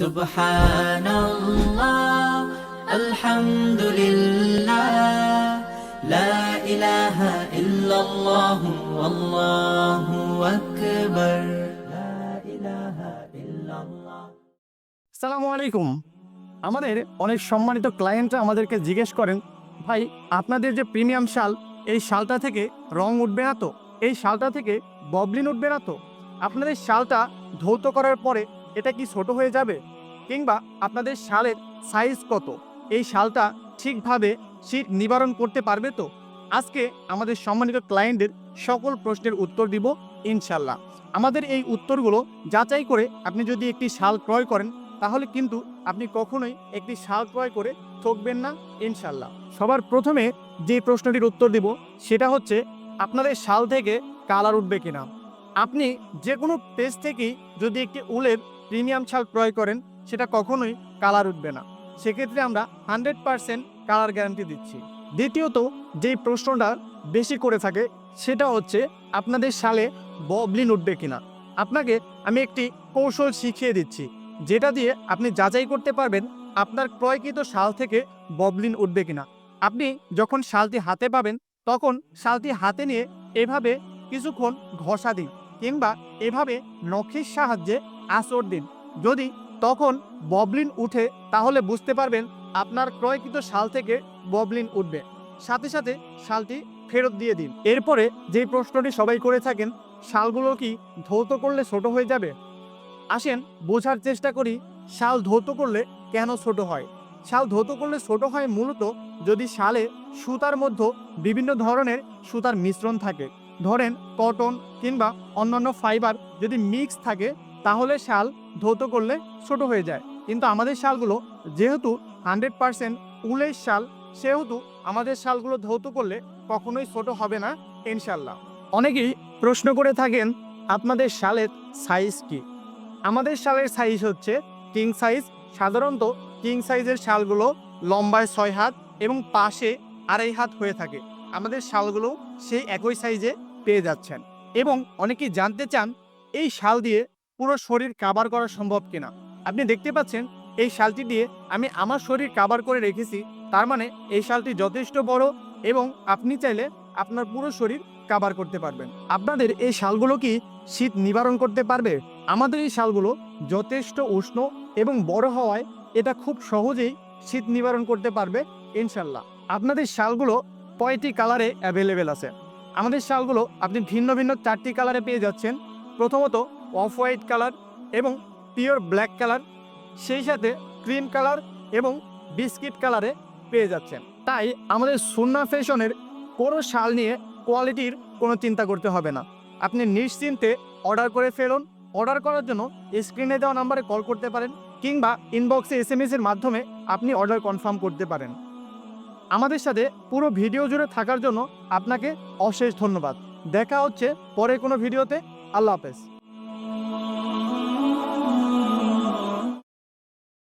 সুবহানাল্লাহ আলহামদুলিল্লাহ লা ইলাহা ইল্লাল্লাহু ওয়াল্লাহু আকবার লা ইলাহা ইল্লাল্লাহ। আসসালামু আলাইকুম। আমাদের অনেক সম্মানিত ক্লায়েন্টরা আমাদেরকে জিজ্ঞেস করেন, ভাই আপনাদের যে প্রিমিয়াম শাল, এই শালটা থেকে রং উঠবে না তো? এই শালটা থেকে ববলিন উঠবে না তো? আপনাদের শালটা ধৌত করার পরে এটা কি ছোট হয়ে যাবে? কিংবা আপনাদের শালের সাইজ কত? এই শালটা ঠিকভাবে শীত নিবারণ করতে পারবে তো? আজকে আমাদের সম্মানিত ক্লায়েন্টদের সকল প্রশ্নের উত্তর দিব ইনশাল্লাহ। আমাদের এই উত্তরগুলো যাচাই করে আপনি যদি একটি শাল ক্রয় করেন, তাহলে কিন্তু আপনি কখনোই একটি শাল ক্রয় করে ঠকবেন না ইনশাল্লাহ। সবার প্রথমে যে প্রশ্নটির উত্তর দিব সেটা হচ্ছে, আপনাদের শাল থেকে কালার উঠবে কিনা। আপনি যে কোনো পেজ থেকেই যদি একটি উলের প্রিমিয়াম শাল ক্রয় করেন, সেটা কখনোই কালার উঠবে না। সেক্ষেত্রে আমরা 100% কালার গ্যারান্টি দিচ্ছি। দ্বিতীয়ত যেই প্রশ্নটা বেশি করে থাকে সেটা হচ্ছে, আপনাদের শালে ববলিন উঠবে কিনা। আপনাকে আমি একটি কৌশল শিখিয়ে দিচ্ছি, যেটা দিয়ে আপনি যাচাই করতে পারবেন আপনার ক্রয়কৃত শাল থেকে ববলিন উঠবে কিনা। আপনি যখন শালটি হাতে পাবেন, তখন শালটি হাতে নিয়ে এভাবে কিছুক্ষণ ঘষা দিন, কিংবা এভাবে নখের সাহায্যে আঁচড় দিন। যদি তখন ববলিন উঠে, তাহলে বুঝতে পারবেন আপনার ক্রয়কৃত শাল থেকে ববলিন উঠবে। সাথে সাথে শালটি ফেরত দিয়ে দিন। এরপরে যে প্রশ্নটি সবাই করে থাকেন, শালগুলো কি ধৌত করলে ছোট হয়ে যাবে? আসেন বোঝার চেষ্টা করি, শাল ধৌত করলে কেন ছোট হয়। শাল ধৌত করলে ছোট হয় মূলত যদি শালে সুতার মধ্যে বিভিন্ন ধরনের সুতার মিশ্রণ থাকে। ধরেন কটন কিংবা অন্যান্য ফাইবার যদি মিক্স থাকে, তাহলে শাল ধৌত করলে ছোট হয়ে যায়। কিন্তু আমাদের শালগুলো যেহেতু 100% উলের শাল, সেহেতু আমাদের শালগুলো ধৌত করলে কখনোই ছোট হবে না ইনশাল্লাহ। অনেকেই প্রশ্ন করে থাকেন, আপনাদের শালের সাইজ কি? আমাদের শালের সাইজ হচ্ছে কিং সাইজ। সাধারণত কিং সাইজের শালগুলো লম্বায় 6 হাত এবং পাশে 2.5 হাত হয়ে থাকে। আমাদের শালগুলো সেই একই সাইজে পেয়ে যাচ্ছেন। এবং অনেকেই জানতে চান, এই শাল দিয়ে পুরো শরীর কাভার করা সম্ভব কিনা। আপনি দেখতে পাচ্ছেন এই শালটি দিয়ে আমি আমার শরীর কাভার করে রেখেছি, তার মানে এই শালটি যথেষ্ট বড় এবং আপনি চাইলে আপনার পুরো শরীর কাভার করতে পারবেন। আপনাদের এই শালগুলো কি শীত নিবারণ করতে পারবে? আমাদের এই শালগুলো যথেষ্ট উষ্ণ এবং বড় হওয়ায় এটা খুব সহজেই শীত নিবারণ করতে পারবে ইনশাল্লাহ। আপনাদের শালগুলো কয়টি কালারে অ্যাভেলেবেল আছে? আমাদের শালগুলো আপনি ভিন্ন ভিন্ন 4টি কালারে পেয়ে যাচ্ছেন। প্রথমত অফ হোয়াইট কালার এবং পিওর ব্ল্যাক কালার, সেই সাথে ক্রিম কালার এবং বিস্কিট কালারে পেয়ে যাচ্ছেন। তাই আমাদের সুন্নাহ ফ্যাশনের কোনো শাল নিয়ে কোয়ালিটির কোনো চিন্তা করতে হবে না। আপনি নিশ্চিন্তে অর্ডার করে ফেলুন। অর্ডার করার জন্য স্ক্রিনে দেওয়া নাম্বারে কল করতে পারেন, কিংবা ইনবক্সে SMS এর মাধ্যমে আপনি অর্ডার কনফার্ম করতে পারেন। আমাদের সাথে পুরো ভিডিও জুড়ে থাকার জন্য আপনাকে অশেষ ধন্যবাদ। দেখা হচ্ছে পরে কোনো ভিডিওতে। আল্লাহ হাফেজ।